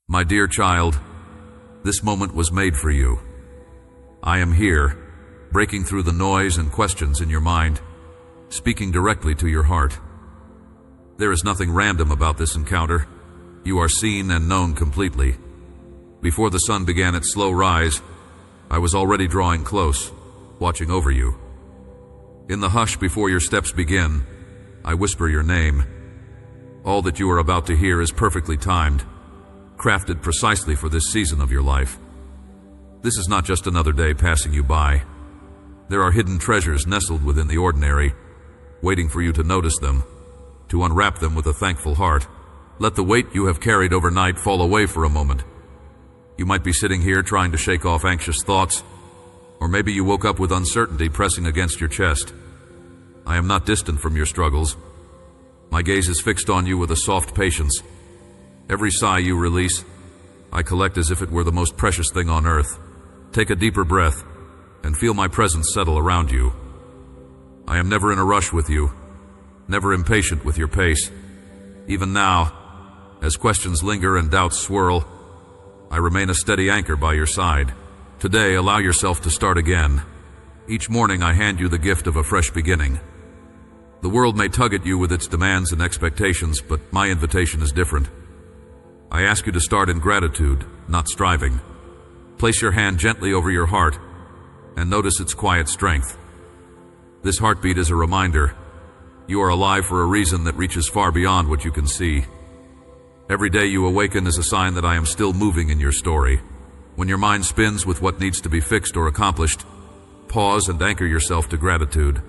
My dear child, this moment was made for you. I am here, breaking through the noise and questions in your mind, speaking directly to your heart. There is nothing random about this encounter. You are seen and known completely. Before the sun began its slow rise, I was already drawing close, watching over you. In the hush before your steps begin, I whisper your name. All that you are about to hear is perfectly timed, crafted precisely for this season of your life. This is not just another day passing you by. There are hidden treasures nestled within the ordinary, waiting for you to notice them, to unwrap them with a thankful heart. Let the weight you have carried overnight fall away for a moment. You might be sitting here trying to shake off anxious thoughts, or maybe you woke up with uncertainty pressing against your chest. I am not distant from your struggles. My gaze is fixed on you with a soft patience. Every sigh you release, I collect as if it were the most precious thing on earth. Take a deeper breath and feel my presence settle around you. I am never in a rush with you, never impatient with your pace. Even now, as questions linger and doubts swirl, I remain a steady anchor by your side. Today, allow yourself to start again. Each morning I hand you the gift of a fresh beginning. The world may tug at you with its demands and expectations, but my invitation is different. I ask you to start in gratitude, not striving. Place your hand gently over your heart and notice its quiet strength. This heartbeat is a reminder. You are alive for a reason that reaches far beyond what you can see. Every day you awaken is a sign that I am still moving in your story. When your mind spins with what needs to be fixed or accomplished, pause and anchor yourself to gratitude.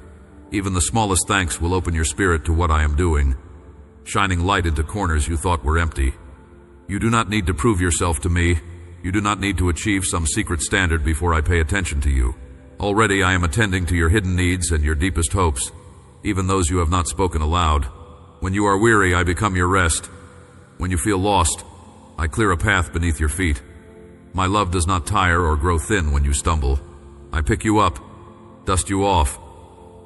Even the smallest thanks will open your spirit to what I am doing, shining light into corners you thought were empty. You do not need to prove yourself to me. You do not need to achieve some secret standard before I pay attention to you. Already I am attending to your hidden needs and your deepest hopes, even those you have not spoken aloud. When you are weary, I become your rest. When you feel lost, I clear a path beneath your feet. My love does not tire or grow thin when you stumble. I pick you up, dust you off,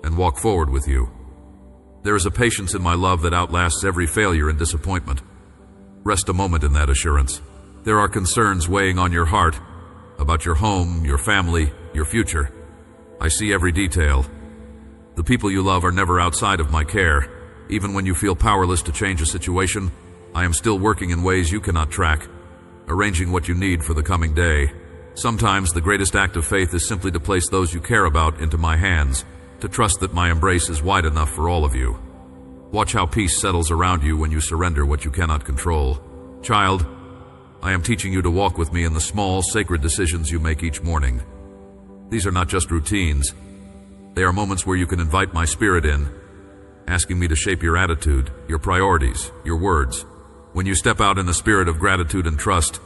and walk forward with you. There is a patience in my love that outlasts every failure and disappointment. Rest a moment in that assurance. There are concerns weighing on your heart about your home, your family, your future. I see every detail. The people you love are never outside of my care. Even when you feel powerless to change a situation, I am still working in ways you cannot track, arranging what you need for the coming day. Sometimes the greatest act of faith is simply to place those you care about into my hands, to trust that my embrace is wide enough for all of you. Watch how peace settles around you when you surrender what you cannot control. Child, I am teaching you to walk with me in the small, sacred decisions you make each morning. These are not just routines. They are moments where you can invite my spirit in, asking me to shape your attitude, your priorities, your words. When you step out in the spirit of gratitude and trust,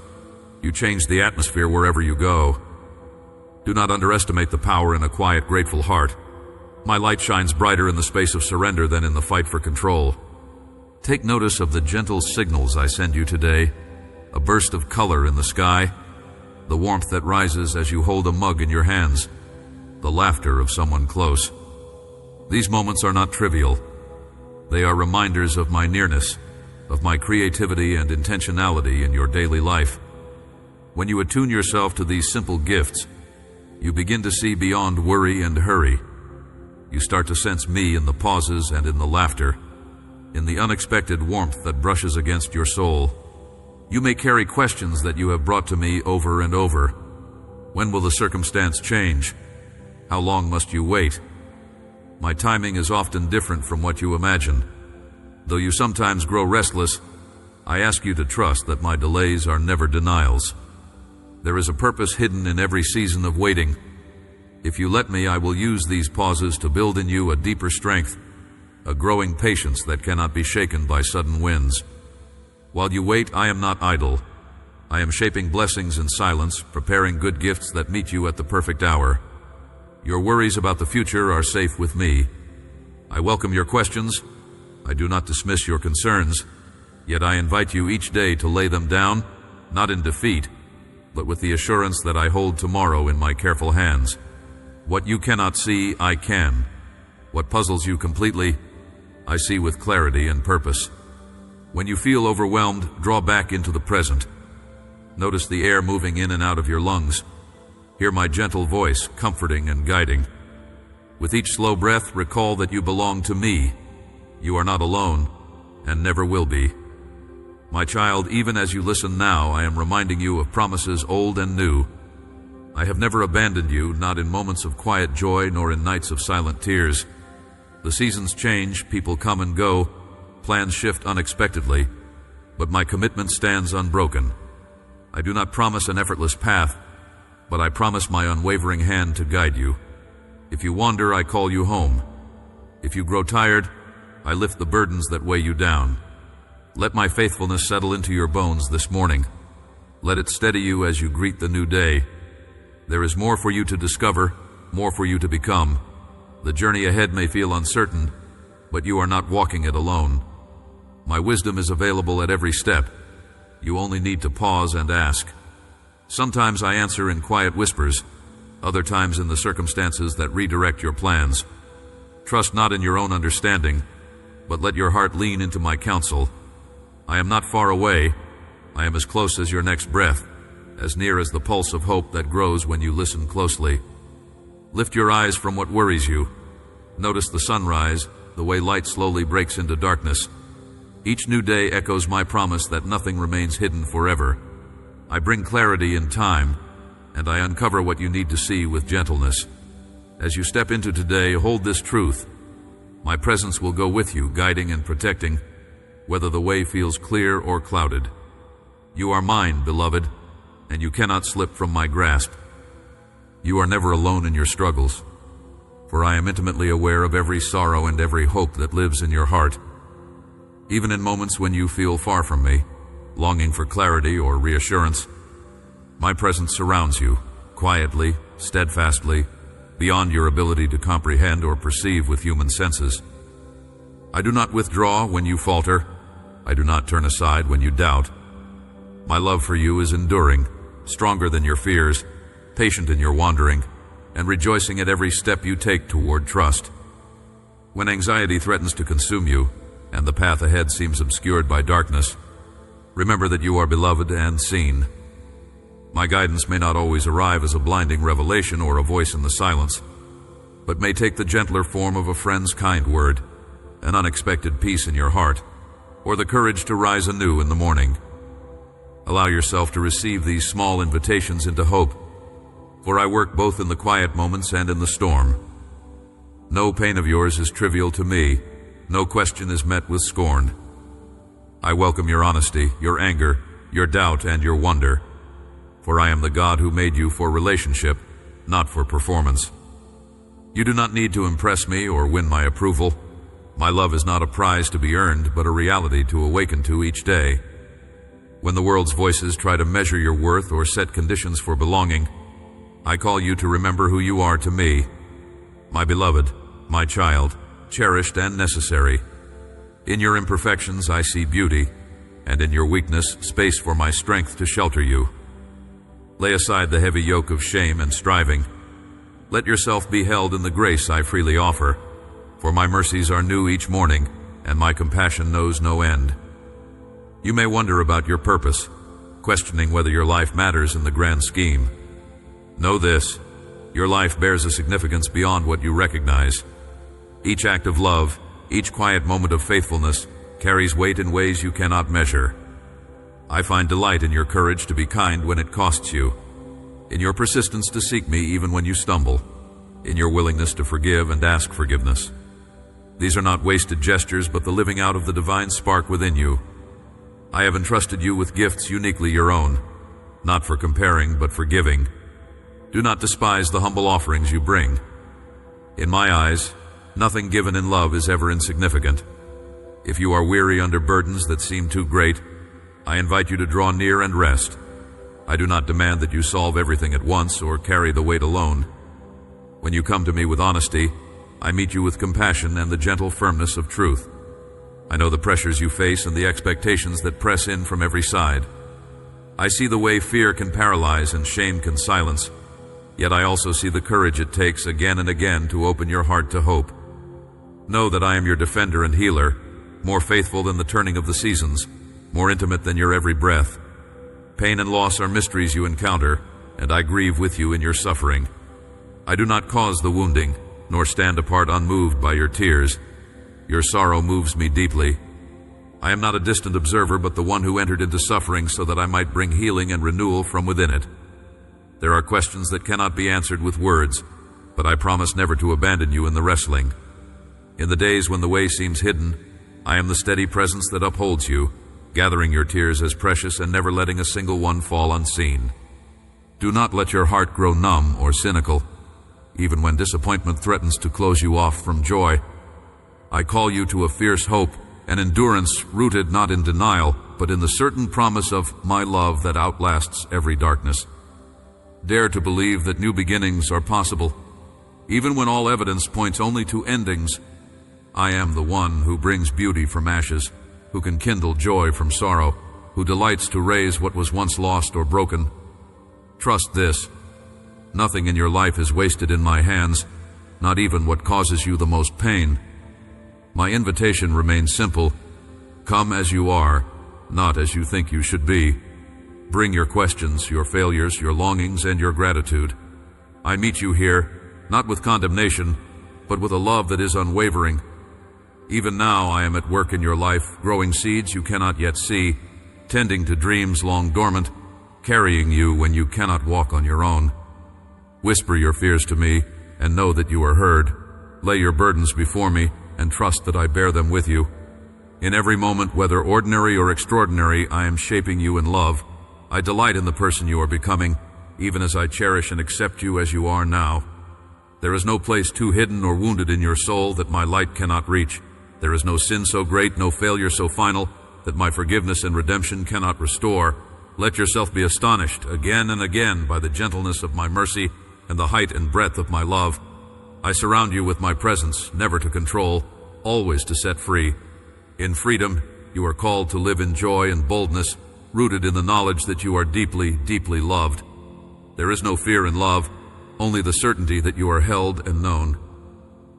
you change the atmosphere wherever you go. Do not underestimate the power in a quiet, grateful heart. My light shines brighter in the space of surrender than in the fight for control. Take notice of the gentle signals I send you today, a burst of color in the sky, the warmth that rises as you hold a mug in your hands, the laughter of someone close. These moments are not trivial. They are reminders of my nearness, of my creativity and intentionality in your daily life. When you attune yourself to these simple gifts, you begin to see beyond worry and hurry. You start to sense me in the pauses and in the laughter, in the unexpected warmth that brushes against your soul. You may carry questions that you have brought to me over and over. When will the circumstance change? How long must you wait? My timing is often different from what you imagine. Though you sometimes grow restless, I ask you to trust that my delays are never denials. There is a purpose hidden in every season of waiting. If you let me, I will use these pauses to build in you a deeper strength, a growing patience that cannot be shaken by sudden winds. While you wait, I am not idle. I am shaping blessings in silence, preparing good gifts that meet you at the perfect hour. Your worries about the future are safe with me. I welcome your questions. I do not dismiss your concerns, yet I invite you each day to lay them down, not in defeat, but with the assurance that I hold tomorrow in my careful hands. What you cannot see, I can. What puzzles you completely, I see with clarity and purpose. When you feel overwhelmed, draw back into the present. Notice the air moving in and out of your lungs. Hear my gentle voice, comforting and guiding. With each slow breath, recall that you belong to me. You are not alone, and never will be. My child, even as you listen now, I am reminding you of promises old and new. I have never abandoned you, not in moments of quiet joy, nor in nights of silent tears. The seasons change, people come and go, plans shift unexpectedly, but my commitment stands unbroken. I do not promise an effortless path, but I promise my unwavering hand to guide you. If you wander, I call you home. If you grow tired, I lift the burdens that weigh you down. Let my faithfulness settle into your bones this morning. Let it steady you as you greet the new day. There is more for you to discover, more for you to become. The journey ahead may feel uncertain, but you are not walking it alone. My wisdom is available at every step. You only need to pause and ask. Sometimes I answer in quiet whispers, other times in the circumstances that redirect your plans. Trust not in your own understanding, but let your heart lean into my counsel. I am not far away. I am as close as your next breath, as near as the pulse of hope that grows when you listen closely. Lift your eyes from what worries you. Notice the sunrise, the way light slowly breaks into darkness. Each new day echoes my promise that nothing remains hidden forever. I bring clarity in time, and I uncover what you need to see with gentleness. As you step into today, hold this truth. My presence will go with you, guiding and protecting, whether the way feels clear or clouded. You are mine, beloved, and you cannot slip from my grasp. You are never alone in your struggles, for I am intimately aware of every sorrow and every hope that lives in your heart. Even in moments when you feel far from me, longing for clarity or reassurance, my presence surrounds you, quietly, steadfastly, beyond your ability to comprehend or perceive with human senses. I do not withdraw when you falter. I do not turn aside when you doubt. My love for you is enduring, stronger than your fears, patient in your wandering, and rejoicing at every step you take toward trust. When anxiety threatens to consume you, and the path ahead seems obscured by darkness, remember that you are beloved and seen. My guidance may not always arrive as a blinding revelation or a voice in the silence, but may take the gentler form of a friend's kind word, an unexpected peace in your heart, or the courage to rise anew in the morning. Allow yourself to receive these small invitations into hope, for I work both in the quiet moments and in the storm. No pain of yours is trivial to me. No question is met with scorn. I welcome your honesty, your anger, your doubt, and your wonder, for I am the God who made you for relationship, not for performance. You do not need to impress me or win my approval. My love is not a prize to be earned, but a reality to awaken to each day. When the world's voices try to measure your worth or set conditions for belonging, I call you to remember who you are to me, my beloved, my child, cherished and necessary. In your imperfections I see beauty, and in your weakness space for my strength to shelter you. Lay aside the heavy yoke of shame and striving. Let yourself be held in the grace I freely offer, for my mercies are new each morning, and my compassion knows no end. You may wonder about your purpose, questioning whether your life matters in the grand scheme. Know this: your life bears a significance beyond what you recognize. Each act of love, each quiet moment of faithfulness, carries weight in ways you cannot measure. I find delight in your courage to be kind when it costs you, in your persistence to seek me even when you stumble, in your willingness to forgive and ask forgiveness. These are not wasted gestures, but the living out of the divine spark within you. I have entrusted you with gifts uniquely your own, not for comparing, but for giving. Do not despise the humble offerings you bring. In my eyes, nothing given in love is ever insignificant. If you are weary under burdens that seem too great, I invite you to draw near and rest. I do not demand that you solve everything at once or carry the weight alone. When you come to me with honesty, I meet you with compassion and the gentle firmness of truth. I know the pressures you face and the expectations that press in from every side. I see the way fear can paralyze and shame can silence, yet I also see the courage it takes again and again to open your heart to hope. Know that I am your defender and healer, more faithful than the turning of the seasons, more intimate than your every breath. Pain and loss are mysteries you encounter, and I grieve with you in your suffering. I do not cause the wounding, nor stand apart unmoved by your tears. Your sorrow moves me deeply. I am not a distant observer, but the one who entered into suffering so that I might bring healing and renewal from within it. There are questions that cannot be answered with words, but I promise never to abandon you in the wrestling. In the days when the way seems hidden, I am the steady presence that upholds you, gathering your tears as precious and never letting a single one fall unseen. Do not let your heart grow numb or cynical, even when disappointment threatens to close you off from joy. I call you to a fierce hope, an endurance rooted not in denial, but in the certain promise of my love that outlasts every darkness. Dare to believe that new beginnings are possible, even when all evidence points only to endings. I am the one who brings beauty from ashes, who can kindle joy from sorrow, who delights to raise what was once lost or broken. Trust this: nothing in your life is wasted in my hands, not even what causes you the most pain. My invitation remains simple: come as you are, not as you think you should be. Bring your questions, your failures, your longings, and your gratitude. I meet you here, not with condemnation, but with a love that is unwavering. Even now I am at work in your life, growing seeds you cannot yet see, tending to dreams long dormant, carrying you when you cannot walk on your own. Whisper your fears to me, and know that you are heard. Lay your burdens before me, and trust that I bear them with you. In every moment, whether ordinary or extraordinary, I am shaping you in love. I delight in the person you are becoming, even as I cherish and accept you as you are now. There is no place too hidden or wounded in your soul that my light cannot reach. There is no sin so great, no failure so final, that my forgiveness and redemption cannot restore. Let yourself be astonished again and again by the gentleness of my mercy and the height and breadth of my love. I surround you with my presence, never to control, always to set free. In freedom, you are called to live in joy and boldness, rooted in the knowledge that you are deeply, deeply loved. There is no fear in love, only the certainty that you are held and known.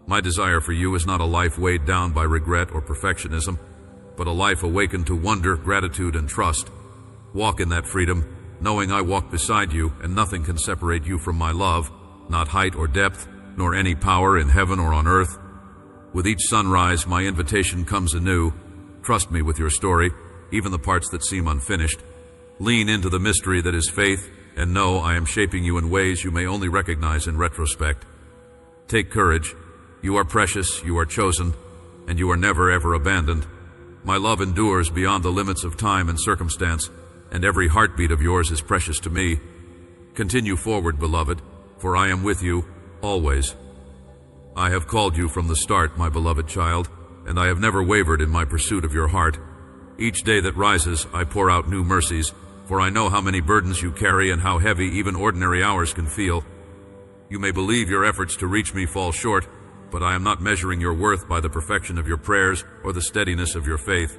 My desire for you is not a life weighed down by regret or perfectionism, but a life awakened to wonder, gratitude, and trust. Walk in that freedom, knowing I walk beside you, and nothing can separate you from my love, not height or depth, nor any power in heaven or on earth. With each sunrise, my invitation comes anew. Trust me with your story, even the parts that seem unfinished. Lean into the mystery that is faith, and know I am shaping you in ways you may only recognize in retrospect. Take courage. You are precious, you are chosen, and you are never ever abandoned. My love endures beyond the limits of time and circumstance, and every heartbeat of yours is precious to me. Continue forward, beloved, for I am with you, always. I have called you from the start, my beloved child, and I have never wavered in my pursuit of your heart. Each day that rises, I pour out new mercies, for I know how many burdens you carry and how heavy even ordinary hours can feel. You may believe your efforts to reach me fall short, but I am not measuring your worth by the perfection of your prayers or the steadiness of your faith.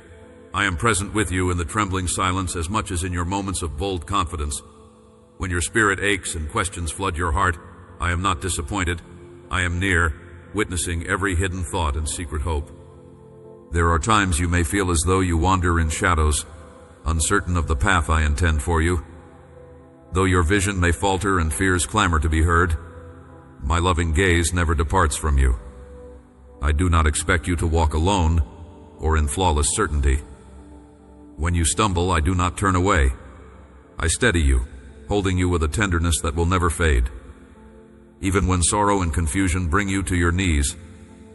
I am present with you in the trembling silence as much as in your moments of bold confidence. When your spirit aches and questions flood your heart, I am not disappointed. I am near, witnessing every hidden thought and secret hope. There are times you may feel as though you wander in shadows, uncertain of the path I intend for you. Though your vision may falter and fears clamor to be heard, my loving gaze never departs from you. I do not expect you to walk alone or in flawless certainty. When you stumble, I do not turn away. I steady you, holding you with a tenderness that will never fade. Even when sorrow and confusion bring you to your knees,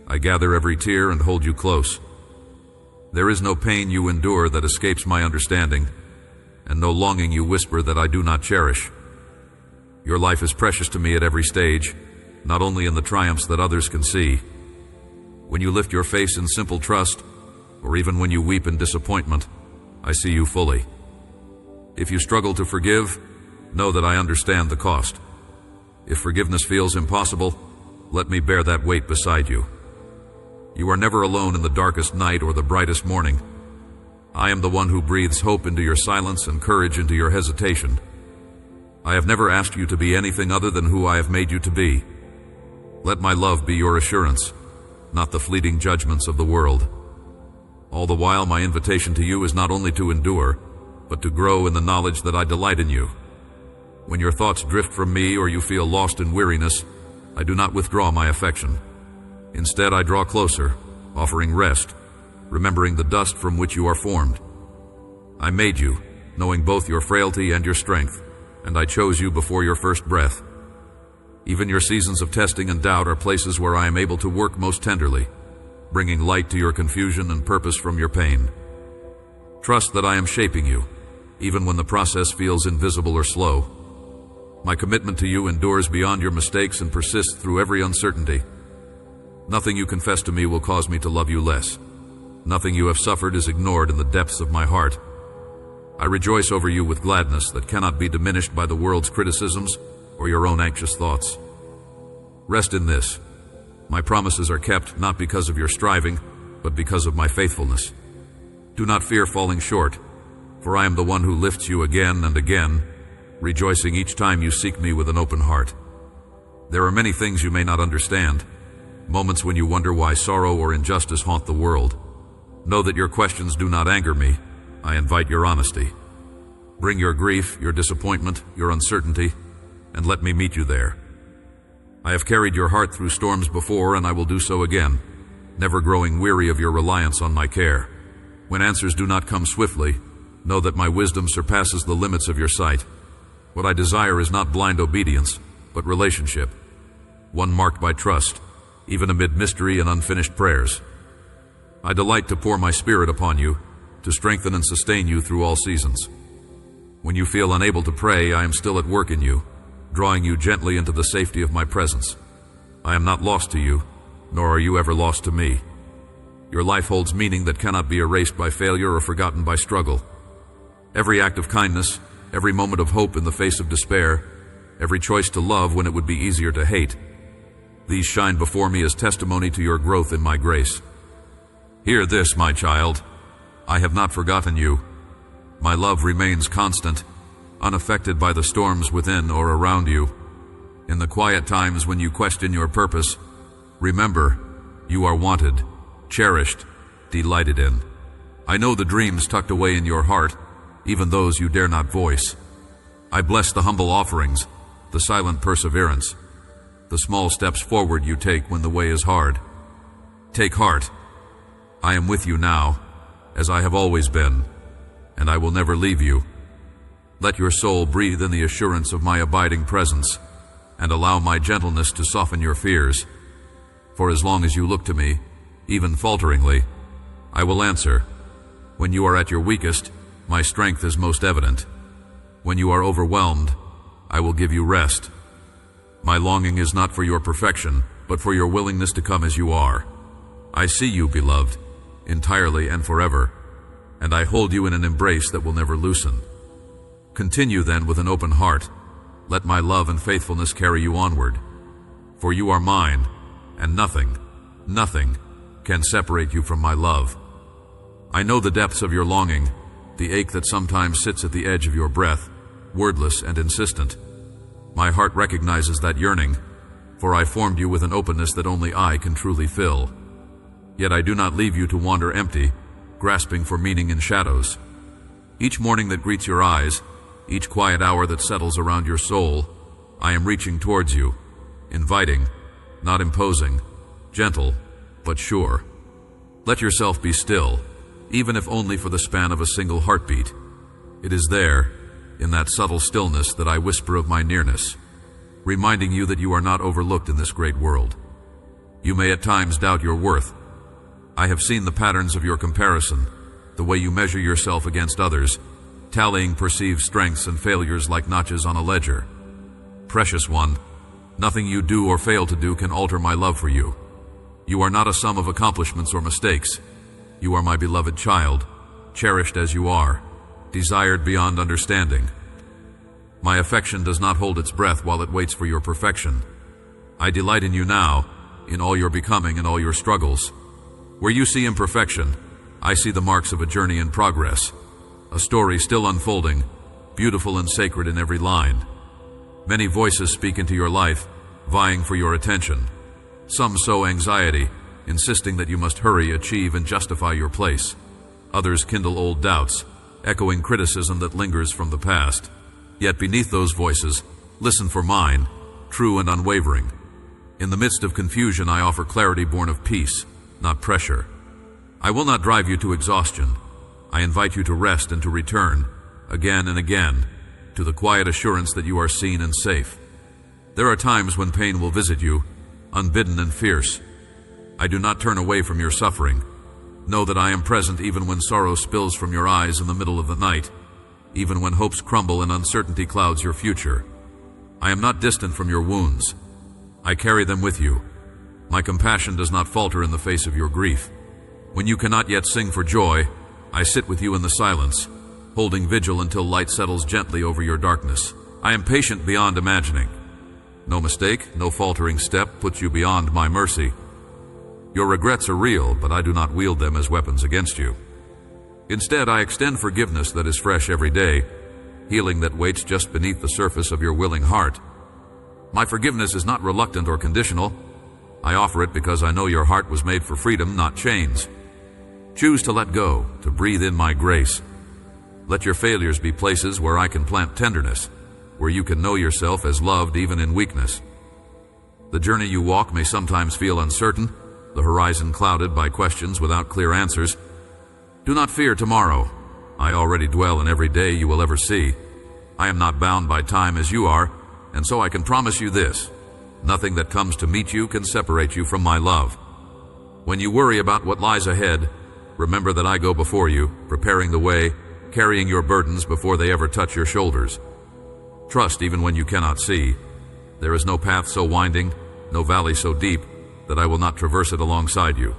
I gather every tear and hold you close. There is no pain you endure that escapes my understanding, and no longing you whisper that I do not cherish. Your life is precious to me at every stage, not only in the triumphs that others can see. When you lift your face in simple trust, or even when you weep in disappointment, I see you fully. If you struggle to forgive, know that I understand the cost. If forgiveness feels impossible, let me bear that weight beside you. You are never alone in the darkest night or the brightest morning. I am the one who breathes hope into your silence and courage into your hesitation. I have never asked you to be anything other than who I have made you to be. Let my love be your assurance, not the fleeting judgments of the world. All the while, my invitation to you is not only to endure, but to grow in the knowledge that I delight in you. When your thoughts drift from me or you feel lost in weariness, I do not withdraw my affection. Instead, I draw closer, offering rest, remembering the dust from which you are formed. I made you, knowing both your frailty and your strength, and I chose you before your first breath. Even your seasons of testing and doubt are places where I am able to work most tenderly, bringing light to your confusion and purpose from your pain. Trust that I am shaping you, even when the process feels invisible or slow. My commitment to you endures beyond your mistakes and persists through every uncertainty. Nothing you confess to me will cause me to love you less. Nothing you have suffered is ignored in the depths of my heart. I rejoice over you with gladness that cannot be diminished by the world's criticisms or your own anxious thoughts. Rest in this. My promises are kept not because of your striving, but because of my faithfulness. Do not fear falling short, for I am the one who lifts you again and again, rejoicing each time you seek me with an open heart. There are many things you may not understand, moments when you wonder why sorrow or injustice haunt the world. Know that your questions do not anger me. I invite your honesty. Bring your grief, your disappointment, your uncertainty, and let me meet you there. I have carried your heart through storms before, and I will do so again, never growing weary of your reliance on my care. When answers do not come swiftly, know that my wisdom surpasses the limits of your sight. What I desire is not blind obedience, but relationship, one marked by trust, even amid mystery and unfinished prayers. I delight to pour my Spirit upon you, to strengthen and sustain you through all seasons. When you feel unable to pray, I am still at work in you, drawing you gently into the safety of my presence. I am not lost to you, nor are you ever lost to me. Your life holds meaning that cannot be erased by failure or forgotten by struggle. Every act of kindness, every moment of hope in the face of despair, every choice to love when it would be easier to hate, these shine before me as testimony to your growth in my grace. Hear this, my child. I have not forgotten you. My love remains constant, unaffected by the storms within or around you. In the quiet times when you question your purpose, remember, you are wanted, cherished, delighted in. I know the dreams tucked away in your heart, even those you dare not voice. I bless the humble offerings, the silent perseverance, the small steps forward you take when the way is hard. Take heart. I am with you now, as I have always been, and I will never leave you. Let your soul breathe in the assurance of my abiding presence, and allow my gentleness to soften your fears. For as long as you look to me, even falteringly, I will answer. When you are at your weakest, my strength is most evident. When you are overwhelmed, I will give you rest. My longing is not for your perfection, but for your willingness to come as you are. I see you, beloved, entirely and forever, and I hold you in an embrace that will never loosen. Continue then with an open heart. Let my love and faithfulness carry you onward. For you are mine, and nothing, nothing can separate you from my love. I know the depths of your longing, the ache that sometimes sits at the edge of your breath, wordless and insistent. My heart recognizes that yearning, for I formed you with an openness that only I can truly fill. Yet I do not leave you to wander empty, grasping for meaning in shadows. Each morning that greets your eyes, each quiet hour that settles around your soul, I am reaching towards you, inviting, not imposing, gentle, but sure. Let yourself be still, even if only for the span of a single heartbeat. It is there, in that subtle stillness, that I whisper of my nearness, reminding you that you are not overlooked in this great world. You may at times doubt your worth. I have seen the patterns of your comparison, the way you measure yourself against others, tallying perceived strengths and failures like notches on a ledger. Precious one, nothing you do or fail to do can alter my love for you. You are not a sum of accomplishments or mistakes. You are my beloved child, cherished as you are, desired beyond understanding. My affection does not hold its breath while it waits for your perfection. I delight in you now, in all your becoming and all your struggles. Where you see imperfection, I see the marks of a journey in progress, a story still unfolding, beautiful and sacred in every line. Many voices speak into your life, vying for your attention. Some sow anxiety, insisting that you must hurry, achieve, and justify your place. Others kindle old doubts, echoing criticism that lingers from the past. Yet beneath those voices, listen for mine, true and unwavering. In the midst of confusion, I offer clarity born of peace, not pressure. I will not drive you to exhaustion. I invite you to rest and to return, again and again, to the quiet assurance that you are seen and safe. There are times when pain will visit you, unbidden and fierce. I do not turn away from your suffering. Know that I am present even when sorrow spills from your eyes in the middle of the night, even when hopes crumble and uncertainty clouds your future. I am not distant from your wounds. I carry them with you. My compassion does not falter in the face of your grief. When you cannot yet sing for joy, I sit with you in the silence, holding vigil until light settles gently over your darkness. I am patient beyond imagining. No mistake, no faltering step puts you beyond my mercy. Your regrets are real, but I do not wield them as weapons against you. Instead, I extend forgiveness that is fresh every day, healing that waits just beneath the surface of your willing heart. My forgiveness is not reluctant or conditional. I offer it because I know your heart was made for freedom, not chains. Choose to let go, to breathe in my grace. Let your failures be places where I can plant tenderness, where you can know yourself as loved even in weakness. The journey you walk may sometimes feel uncertain, the horizon clouded by questions without clear answers. Do not fear tomorrow. I already dwell in every day you will ever see. I am not bound by time as you are, and so I can promise you this: nothing that comes to meet you can separate you from my love. When you worry about what lies ahead, remember that I go before you, preparing the way, carrying your burdens before they ever touch your shoulders. Trust even when you cannot see. There is no path so winding, no valley so deep, that I will not traverse it alongside you.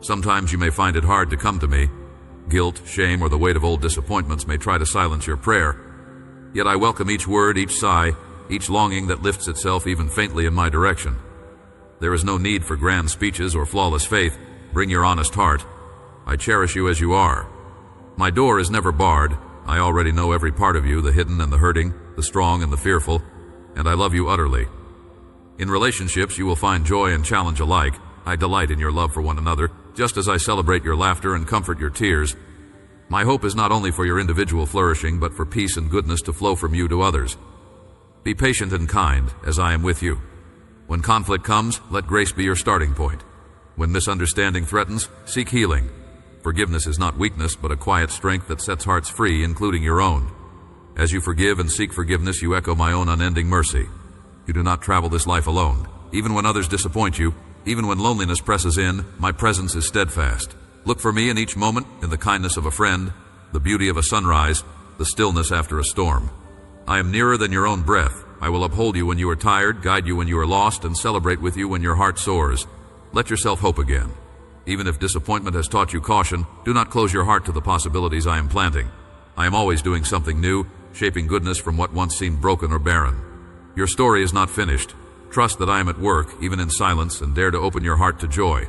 Sometimes you may find it hard to come to me. Guilt, shame, or the weight of old disappointments may try to silence your prayer. Yet I welcome each word, each sigh, each longing that lifts itself even faintly in my direction. There is no need for grand speeches or flawless faith. Bring your honest heart. I cherish you as you are. My door is never barred. I already know every part of you, the hidden and the hurting, the strong and the fearful, and I love you utterly. In relationships, you will find joy and challenge alike. I delight in your love for one another, just as I celebrate your laughter and comfort your tears. My hope is not only for your individual flourishing, but for peace and goodness to flow from you to others. Be patient and kind, as I am with you. When conflict comes, let grace be your starting point. When misunderstanding threatens, seek healing. Forgiveness is not weakness, but a quiet strength that sets hearts free, including your own. As you forgive and seek forgiveness, you echo my own unending mercy. You do not travel this life alone. Even when others disappoint you, even when loneliness presses in, my presence is steadfast. Look for me in each moment, in the kindness of a friend, the beauty of a sunrise, the stillness after a storm. I am nearer than your own breath. I will uphold you when you are tired, guide you when you are lost, and celebrate with you when your heart soars. Let yourself hope again. Even if disappointment has taught you caution, do not close your heart to the possibilities I am planting. I am always doing something new, shaping goodness from what once seemed broken or barren. Your story is not finished. Trust that I am at work, even in silence, and dare to open your heart to joy.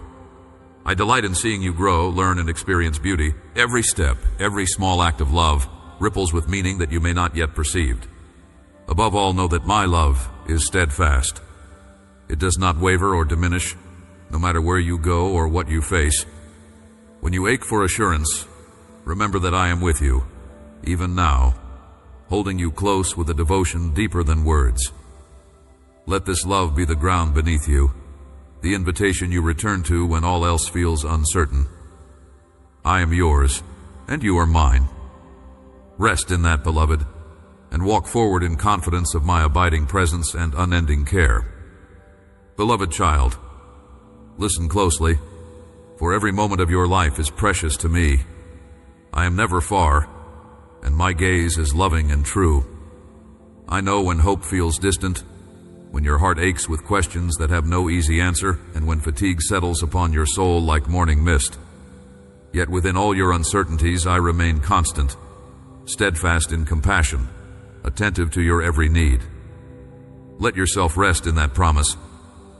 I delight in seeing you grow, learn, and experience beauty. Every step, every small act of love, ripples with meaning that you may not yet perceived. Above all, know that my love is steadfast. It does not waver or diminish, no matter where you go or what you face. When you ache for assurance, remember that I am with you, even now, holding you close with a devotion deeper than words. Let this love be the ground beneath you, the invitation you return to when all else feels uncertain. I am yours, and you are mine. Rest in that, beloved, and walk forward in confidence of my abiding presence and unending care. Beloved child, listen closely, for every moment of your life is precious to me. I am never far, and my gaze is loving and true. I know when hope feels distant, when your heart aches with questions that have no easy answer, and when fatigue settles upon your soul like morning mist. Yet within all your uncertainties I remain constant, steadfast in compassion, attentive to your every need. Let yourself rest in that promise,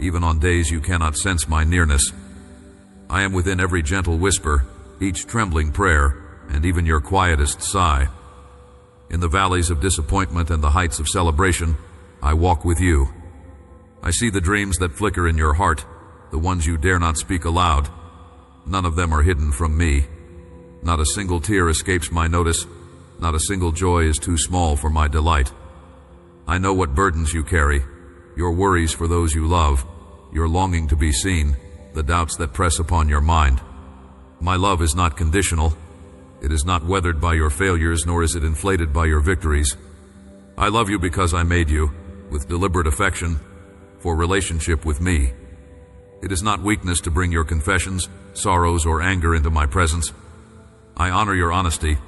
even on days you cannot sense my nearness. I am within every gentle whisper, each trembling prayer, and even your quietest sigh. In the valleys of disappointment and the heights of celebration, I walk with you. I see the dreams that flicker in your heart, the ones you dare not speak aloud. None of them are hidden from me. Not a single tear escapes my notice. Not a single joy is too small for my delight. I know what burdens you carry, your worries for those you love, your longing to be seen, the doubts that press upon your mind. My love is not conditional. It is not weathered by your failures, nor is it inflated by your victories. I love you because I made you, with deliberate affection, for relationship with me. It is not weakness to bring your confessions, sorrows, or anger into my presence. I honor your honesty,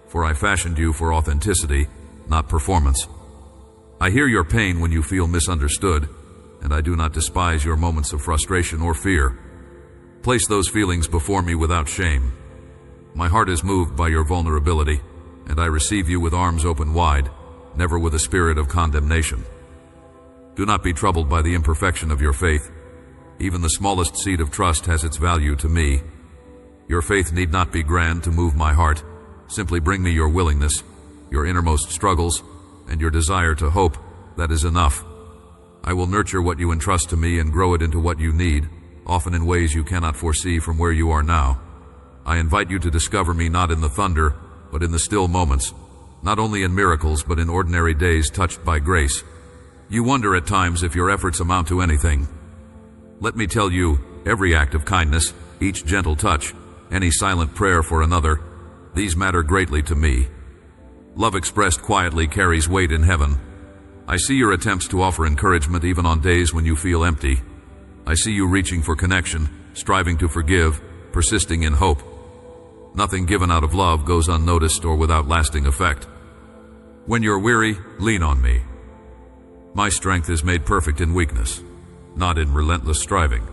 for I fashioned you for authenticity, not performance. I hear your pain when you feel misunderstood, and I do not despise your moments of frustration or fear. Place those feelings before me without shame. My heart is moved by your vulnerability, and I receive you with arms open wide, never with a spirit of condemnation. Do not be troubled by the imperfection of your faith. Even the smallest seed of trust has its value to me. Your faith need not be grand to move my heart. Simply bring me your willingness, your innermost struggles, and your desire to hope. That is enough. I will nurture what you entrust to me and grow it into what you need, often in ways you cannot foresee from where you are now. I invite you to discover me not in the thunder, but in the still moments, not only in miracles, but in ordinary days touched by grace. You wonder at times if your efforts amount to anything. Let me tell you, every act of kindness, each gentle touch, any silent prayer for another, these matter greatly to me. Love expressed quietly carries weight in heaven. I see your attempts to offer encouragement even on days when you feel empty. I see you reaching for connection, striving to forgive, persisting in hope. Nothing given out of love goes unnoticed or without lasting effect. When you're weary, lean on me. My strength is made perfect in weakness, not in relentless striving.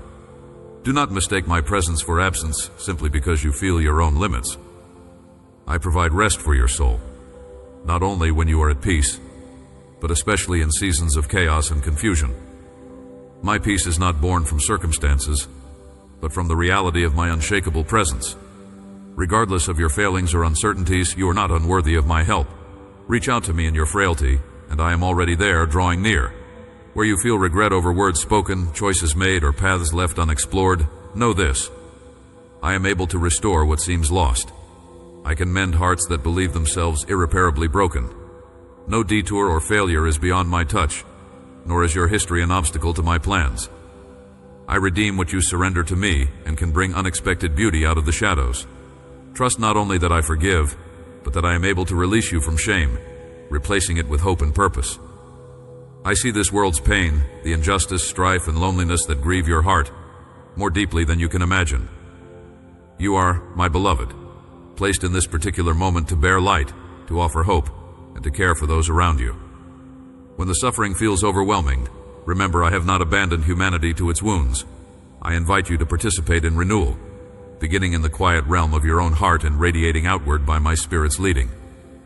Do not mistake my presence for absence simply because you feel your own limits. I provide rest for your soul, not only when you are at peace, but especially in seasons of chaos and confusion. My peace is not born from circumstances, but from the reality of my unshakable presence. Regardless of your failings or uncertainties, you are not unworthy of my help. Reach out to me in your frailty, and I am already there, drawing near. Where you feel regret over words spoken, choices made, or paths left unexplored, know this: I am able to restore what seems lost. I can mend hearts that believe themselves irreparably broken. No detour or failure is beyond my touch, nor is your history an obstacle to my plans. I redeem what you surrender to me and can bring unexpected beauty out of the shadows. Trust not only that I forgive, but that I am able to release you from shame, replacing it with hope and purpose. I see this world's pain, the injustice, strife, and loneliness that grieve your heart, more deeply than you can imagine. You are, my beloved, placed in this particular moment to bear light, to offer hope, and to care for those around you. When the suffering feels overwhelming, remember I have not abandoned humanity to its wounds. I invite you to participate in renewal, beginning in the quiet realm of your own heart and radiating outward by my Spirit's leading.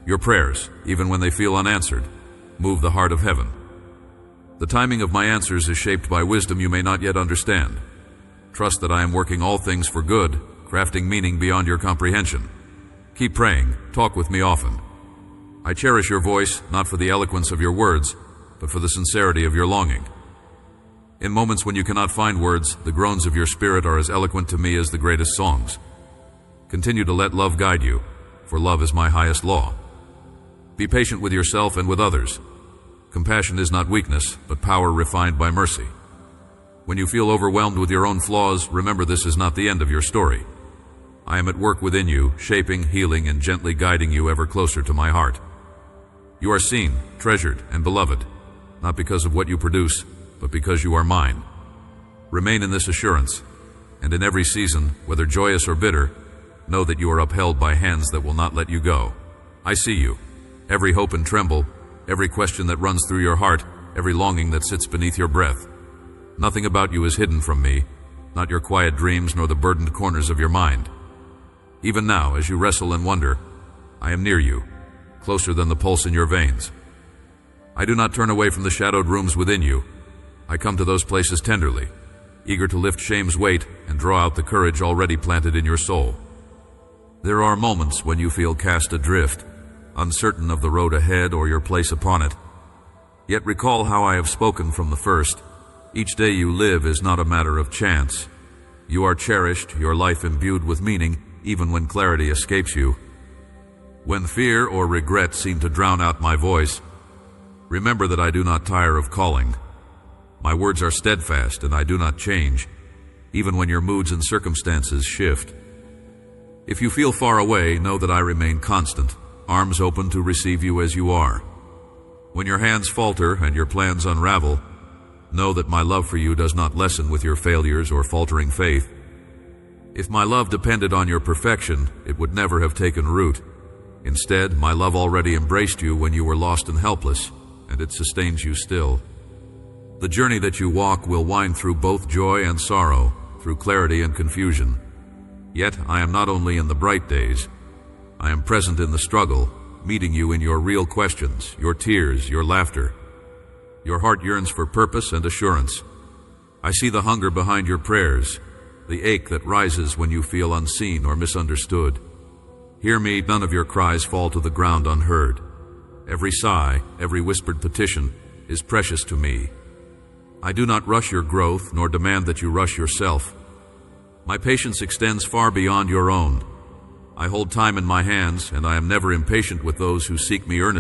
Your prayers, even when they feel unanswered, move the heart of heaven. The timing of my answers is shaped by wisdom you may not yet understand. Trust that I am working all things for good, crafting meaning beyond your comprehension. Keep praying, talk with me often. I cherish your voice, not for the eloquence of your words, but for the sincerity of your longing. In moments when you cannot find words, the groans of your spirit are as eloquent to me as the greatest songs. Continue to let love guide you, for love is my highest law. Be patient with yourself and with others. Compassion is not weakness, but power refined by mercy. When you feel overwhelmed with your own flaws, remember this is not the end of your story. I am at work within you, shaping, healing, and gently guiding you ever closer to my heart. You are seen, treasured, and beloved, not because of what you produce, but because you are mine. Remain in this assurance, and in every season, whether joyous or bitter, know that you are upheld by hands that will not let you go. I see you, every hope and tremble, every question that runs through your heart, every longing that sits beneath your breath. Nothing about you is hidden from me, not your quiet dreams nor the burdened corners of your mind. Even now, as you wrestle and wonder, I am near you, closer than the pulse in your veins. I do not turn away from the shadowed rooms within you. I come to those places tenderly, eager to lift shame's weight and draw out the courage already planted in your soul. There are moments when you feel cast adrift, uncertain of the road ahead or your place upon it. Yet recall how I have spoken from the first. Each day you live is not a matter of chance. You are cherished, your life imbued with meaning, even when clarity escapes you. When fear or regret seem to drown out my voice, remember that I do not tire of calling. My words are steadfast and I do not change, even when your moods and circumstances shift. If you feel far away, know that I remain constant, arms open to receive you as you are. When your hands falter and your plans unravel, know that my love for you does not lessen with your failures or faltering faith. If my love depended on your perfection, it would never have taken root. Instead, my love already embraced you when you were lost and helpless, and it sustains you still. The journey that you walk will wind through both joy and sorrow, through clarity and confusion. Yet I am not only in the bright days, I am present in the struggle, meeting you in your real questions, your tears, your laughter. Your heart yearns for purpose and assurance. I see the hunger behind your prayers, the ache that rises when you feel unseen or misunderstood. Hear me, none of your cries fall to the ground unheard. Every sigh, every whispered petition is precious to me. I do not rush your growth, nor demand that you rush yourself. My patience extends far beyond your own. I hold time in my hands, and I am never impatient with those who seek me earnestly.